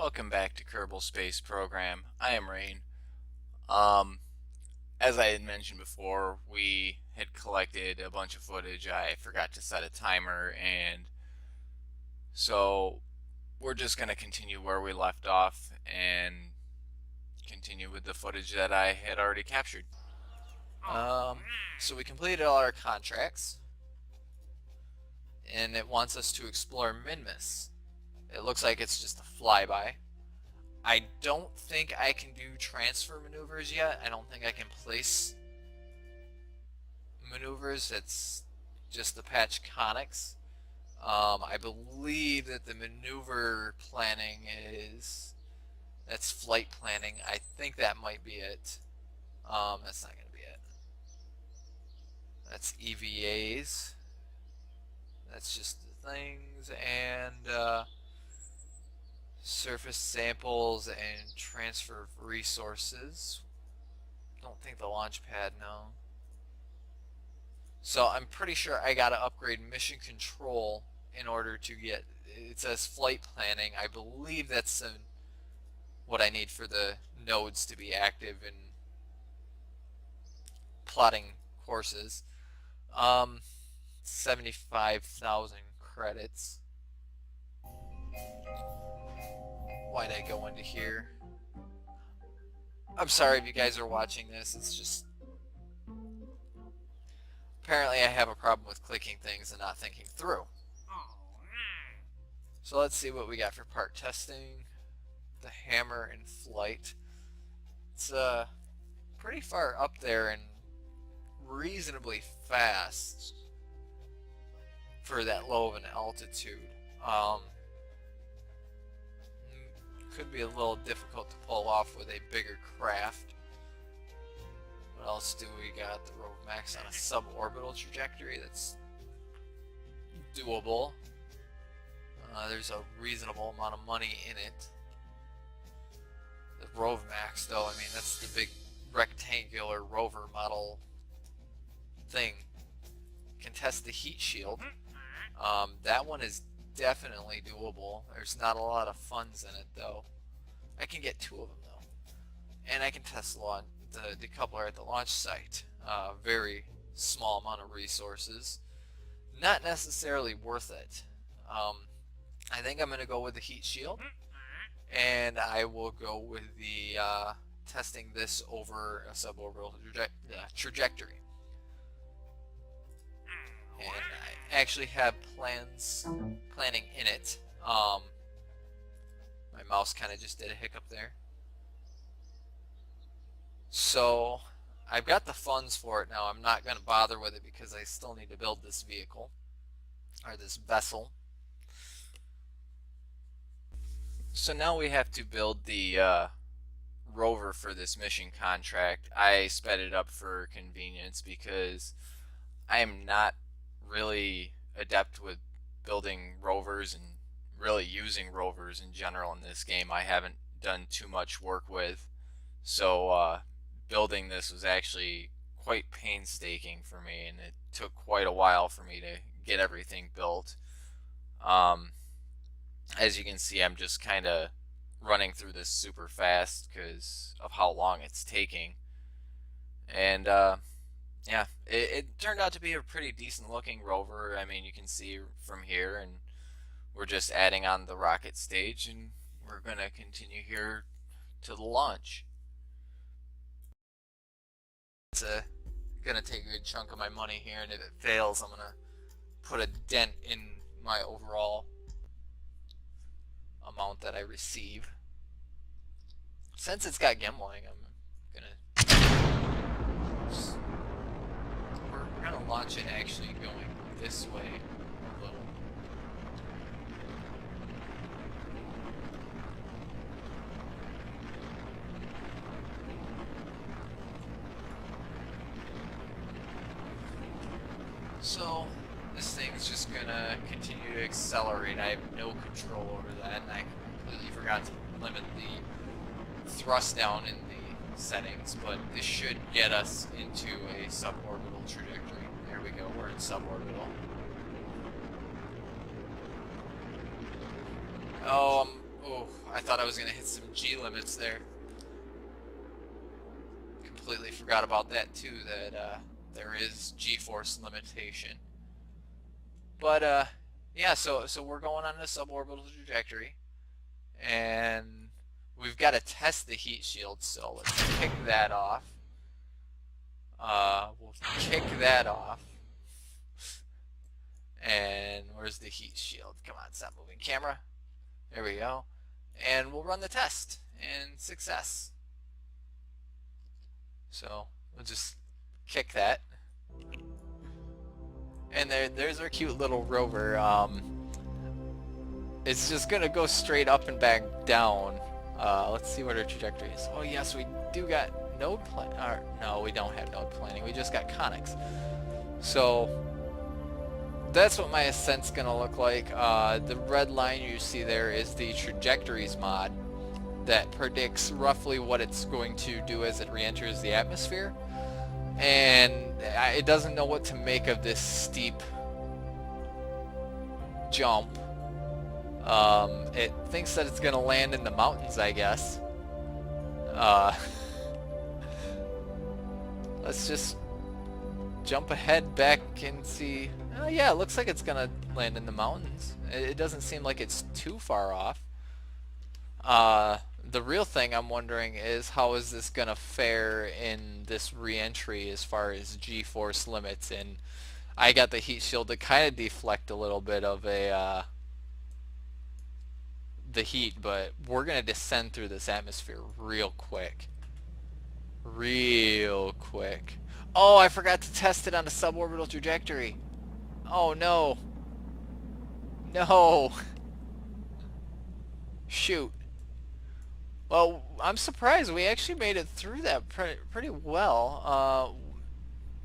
Welcome back to Kerbal Space Program. I am Rain. Um, as I had mentioned before, we had collected a bunch of footage. I forgot to set a timer, and so we're just going to continue where we left off and continue with the footage that I had already captured. So we completed all our contracts, and it wants us to explore Minmus. It looks like it's just a flyby. I don't think I can do transfer maneuvers yet. I don't think I can place maneuvers. It's just the patch conics. I believe that the maneuver planning that's flight planning. I think that might be it. That's not going to be it. That's EVAs. That's just the things, and surface samples and transfer of resources. Don't think the launch pad, no. So I'm pretty sure I gotta upgrade mission control in order to get, it says flight planning. I believe that's what I need for the nodes to be active in plotting courses. 75,000 credits. Why'd I go into here? I'm sorry if you guys are watching this. It's just apparently I have a problem with clicking things and not thinking through. So let's see what we got for part testing. The hammer in flight. It's pretty far up there and reasonably fast for that low of an altitude. Could be a little difficult to pull off with a bigger craft. What else do we got? The Rove Max on a suborbital trajectory. That's doable. There's a reasonable amount of money in it. The Rove Max, though, I mean, that's the big rectangular rover model thing. Can test the heat shield. That one is definitely doable. There's not a lot of funds in it, though. I can get 2 of them, though. And I can test the decoupler at the launch site. Very small amount of resources. Not necessarily worth it. I think I'm going to go with the heat shield. And I will go with the testing this over a suborbital trajectory. And I actually have planning in it. My mouse kind of just did a hiccup there. So I've got the funds for it now. I'm not going to bother with it because I still need to build this vehicle or this vessel. So now we have to build the rover for this mission contract. I sped it up for convenience because I am not really adept with building rovers and really using rovers in general in this game. I haven't done too much work with, so building this was actually quite painstaking for me, and it took quite a while for me to get everything built. As you can see, I'm just kind of running through this super fast because of how long it's taking. And yeah, it turned out to be a pretty decent looking rover. I mean, you can see from here, and we're just adding on the rocket stage, and we're going to continue here to the launch. It's going to take a good chunk of my money here, and if it fails, I'm going to put a dent in my overall amount that I receive. Since it's got gimbaling, I'm we're gonna launch it actually going this way a little. So this thing's just gonna continue to accelerate. I have no control over that, and I completely forgot to limit the thrust down in the settings, but this should get us into a suborbital trajectory. There we go, we're in suborbital. Oh, Oh, I thought I was going to hit some G limits there. Completely forgot about that too, that there is G-force limitation. But yeah, so we're going on a suborbital trajectory, and we've got to test the heat shield. So let's kick that off. We'll kick that off. And where's the heat shield? Come on, stop moving camera. There we go. And we'll run the test and success. So we'll just kick that. And there's our cute little rover. It's just gonna go straight up and back down. Let's see what our trajectory is. Oh yes, we do got node plan. No, we don't have node planning. We just got conics. So that's what my ascent's gonna look like. The red line you see there is the trajectories mod that predicts roughly what it's going to do as it re-enters the atmosphere. And it doesn't know what to make of this steep jump. It thinks that it's gonna land in the mountains, I guess. Let's just jump ahead back and see. Oh yeah, it looks like it's gonna land in the mountains. It doesn't seem like it's too far off. The real thing I'm wondering is how is this gonna fare in this re-entry as far as G-force limits, and I got the heat shield to kind of deflect a little bit of the heat, but we're gonna descend through this atmosphere real quick. Real quick. Oh, I forgot to test it on a suborbital trajectory. Oh no. No. Shoot. Well, I'm surprised we actually made it through that pretty well.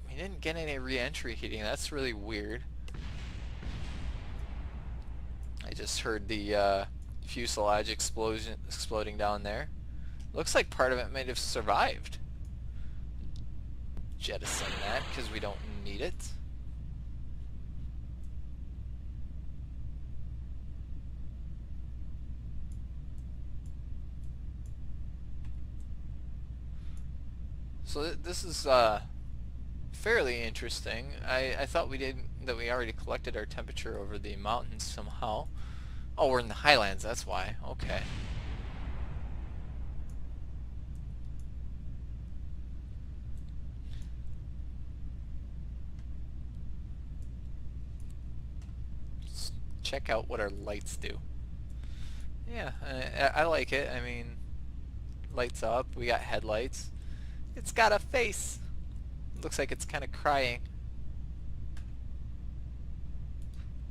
We didn't get any re-entry heating. That's really weird. I just heard the fuselage exploding down there. Looks like part of it might have survived. Jettison that because we don't need it. So this is fairly interesting. I thought we already collected our temperature over the mountains somehow. Oh, we're in the highlands, that's why. Okay. Let's check out what our lights do. Yeah, I like it. I mean, lights up. We got headlights. It's got a face. Looks like it's kind of crying.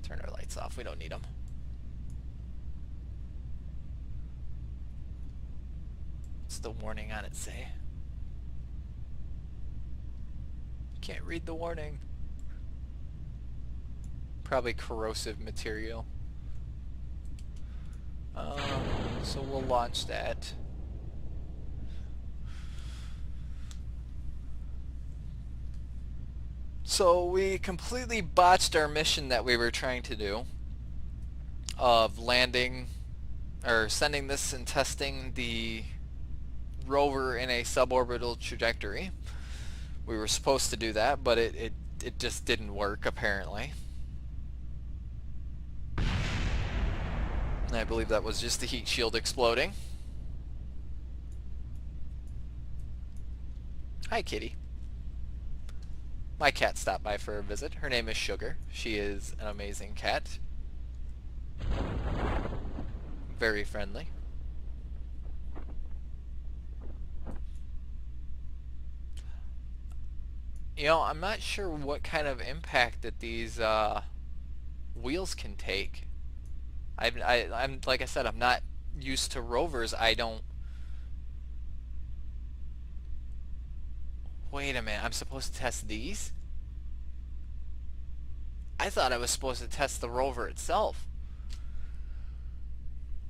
Turn our lights off. We don't need them. What's the warning on it say? Can't read the warning. Probably corrosive material. So we'll launch that. So we completely botched our mission that we were trying to do of landing or sending this and testing the rover in a suborbital trajectory. We were supposed to do that, but it just didn't work apparently. And I believe that was just the heat shield exploding. Hi, kitty. My cat stopped by for a visit. Her name is Sugar. She is an amazing cat. Very friendly. You know, I'm not sure what kind of impact that these wheels can take. I'm like I said, I'm not used to rovers. I don't. Wait a minute, I'm supposed to test these? I thought I was supposed to test the rover itself.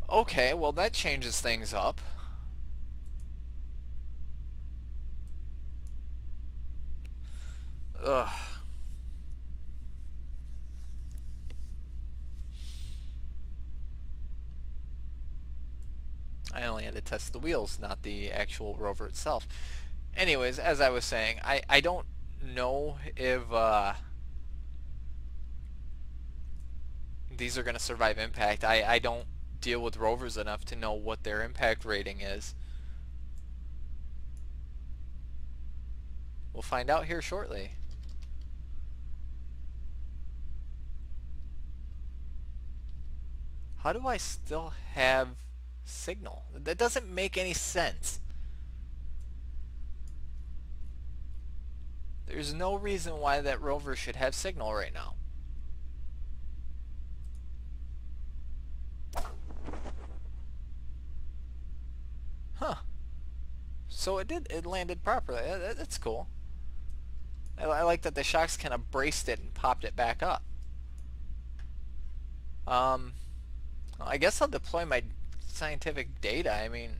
Okay, well that changes things up. Ugh. I only had to test the wheels, not the actual rover itself. Anyways, as I was saying, I don't know if these are going to survive impact. I don't deal with rovers enough to know what their impact rating is. We'll find out here shortly. How do I still have signal? That doesn't make any sense. There's no reason why that rover should have signal right now. Huh. So it landed properly. That's cool. I like that the shocks kind of braced it and popped it back up. Um, I guess I'll deploy my scientific data. I mean,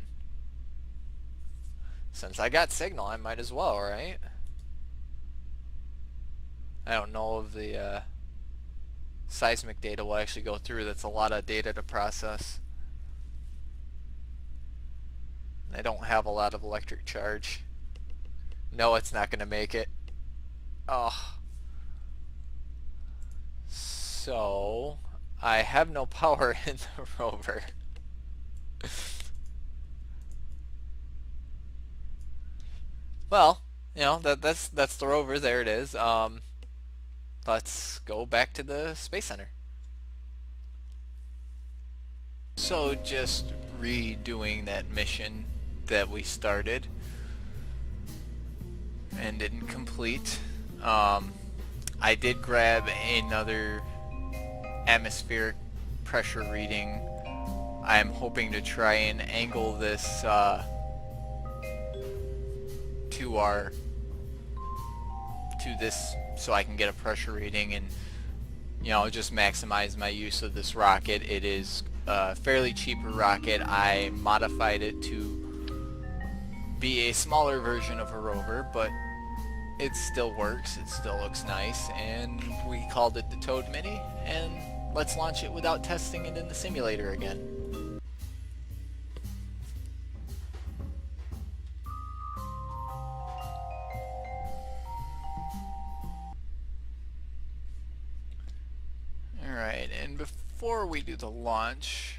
since I got signal, I might as well, right? I don't know if the seismic data will actually go through. That's a lot of data to process. I don't have a lot of electric charge. No, it's not going to make it. Oh. So, I have no power in the rover. Well, you know, that's the rover. There it is. Let's go back to the Space Center. So just redoing that mission that we started and didn't complete. I did grab another atmospheric pressure reading. I'm hoping to try and angle this to our to this so I can get a pressure reading and just maximize my use of this rocket. It is a fairly cheaper rocket. I modified it to be a smaller version of a rover, but it still works. It still looks nice, and we called it the Toad Mini, and let's launch it without testing it in the simulator again. Alright, and before we do the launch,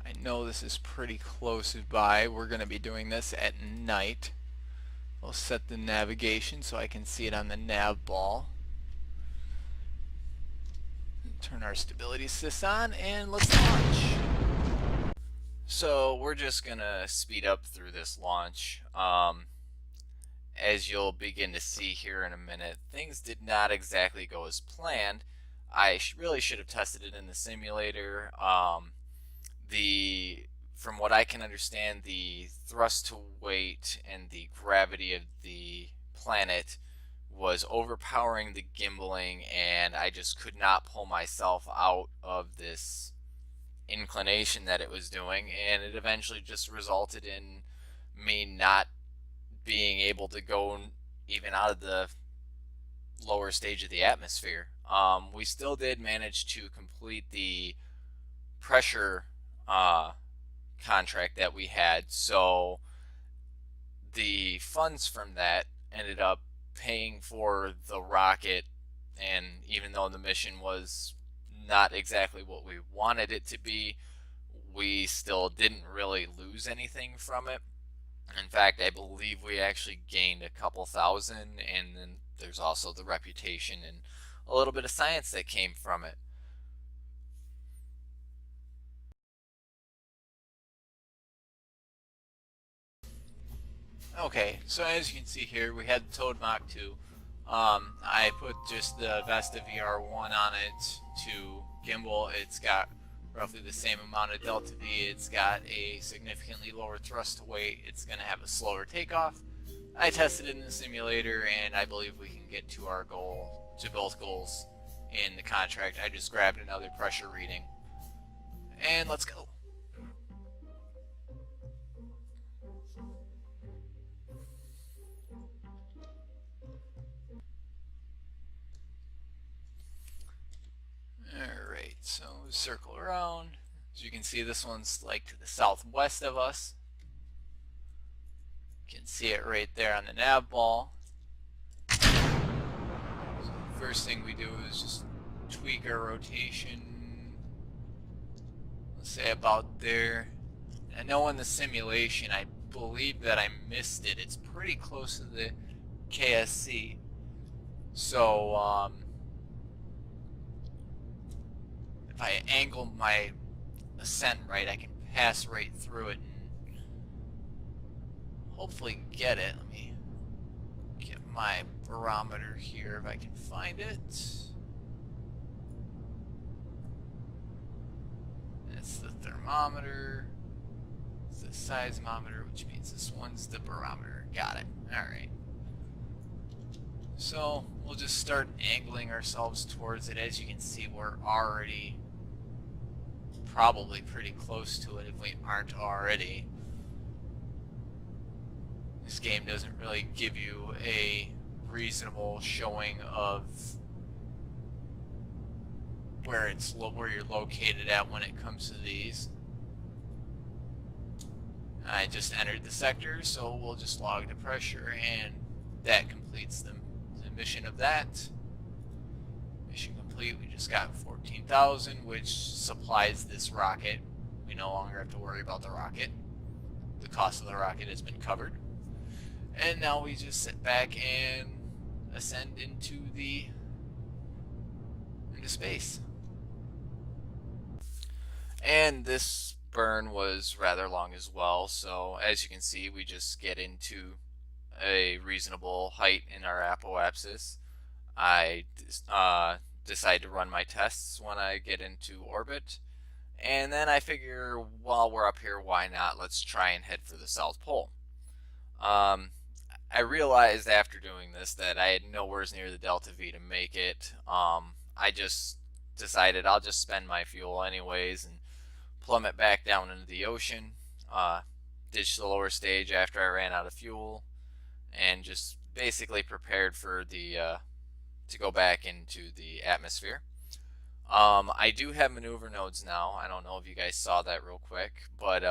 I know this is pretty close by. We're going to be doing this at night. We'll set the navigation so I can see it on the nav ball. Turn our stability assist on and let's launch. So we're just going to speed up through this launch. As you'll begin to see here in a minute, things did not exactly go as planned. I really should have tested it in the simulator. From what I can understand, the thrust to weight and the gravity of the planet was overpowering the gimbaling, and I just could not pull myself out of this inclination that it was doing, and it eventually just resulted in me not being able to go even out of the lower stage of the atmosphere. We still did manage to complete the pressure contract that we had, so the funds from that ended up paying for the rocket, and even though the mission was not exactly what we wanted it to be, we still didn't really lose anything from it. In fact, I believe we actually gained a couple thousand, and then there's also the reputation and a little bit of science that came from it. Okay, so as you can see here, we had the Toad Mach 2. I put just the Vesta VR1 on it to gimbal. It's got roughly the same amount of delta V. It's got a significantly lower thrust to weight. It's going to have a slower takeoff. I tested it in the simulator, and I believe we can get to our goal, to both goals in the contract. I just grabbed another pressure reading. And let's go. Alright, so circle around, As you can see, this one's like to the southwest of us. You can see it right there on the nav ball. So the first thing we do is just tweak our rotation. Let's say about there. I know in the simulation, I believe that I missed it. It's pretty close to the KSC. So, if I angle my ascent right, I can pass right through it and hopefully get it. Let me get my barometer here if I can find it. That's the thermometer. It's the seismometer, which means this one's the barometer. Got it. Alright. So we'll just start angling ourselves towards it. As you can see, we're already probably pretty close to it if we aren't already. This game doesn't really give you a reasonable showing of where you're located at when it comes to these. I just entered the sector, so we'll just log the pressure, and that completes the mission of that. Mission complete. We just got 14,000, which supplies this rocket. We no longer have to worry about the rocket. The cost of the rocket has been covered. And now we just sit back and ascend into space. And this burn was rather long as well, so as you can see, we just get into a reasonable height in our apoapsis. I decide to run my tests when I get into orbit, and then I figure while we're up here, why not? Let's try and head for the South Pole. I realized after doing this that I had nowhere near the Delta V to make it. I just decided I'll just spend my fuel anyways and plummet back down into the ocean, ditched the lower stage after I ran out of fuel, and just basically prepared for the to go back into the atmosphere. I do have maneuver nodes now. I don't know if you guys saw that real quick, but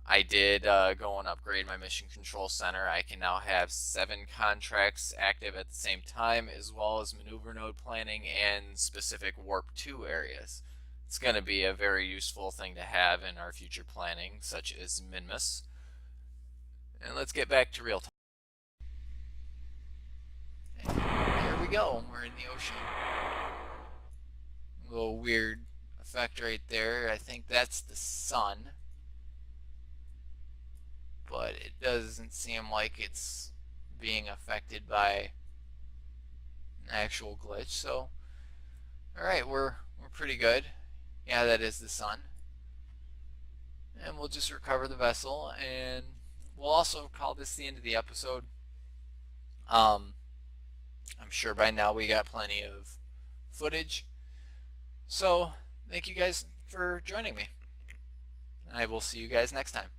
I did go and upgrade my mission control center. I can now have 7 contracts active at the same time, as well as maneuver node planning and specific warp 2 areas. It's going to be a very useful thing to have in our future planning, such as Minmus. And let's get back to real time. And here we go. We're in the ocean. A little weird effect right there. I think that's the sun. But it doesn't seem like it's being affected by an actual glitch. So, alright, we're pretty good. Yeah, that is the sun. And we'll just recover the vessel, and we'll also call this the end of the episode. I'm sure by now we got plenty of footage. So, thank you guys for joining me. I will see you guys next time.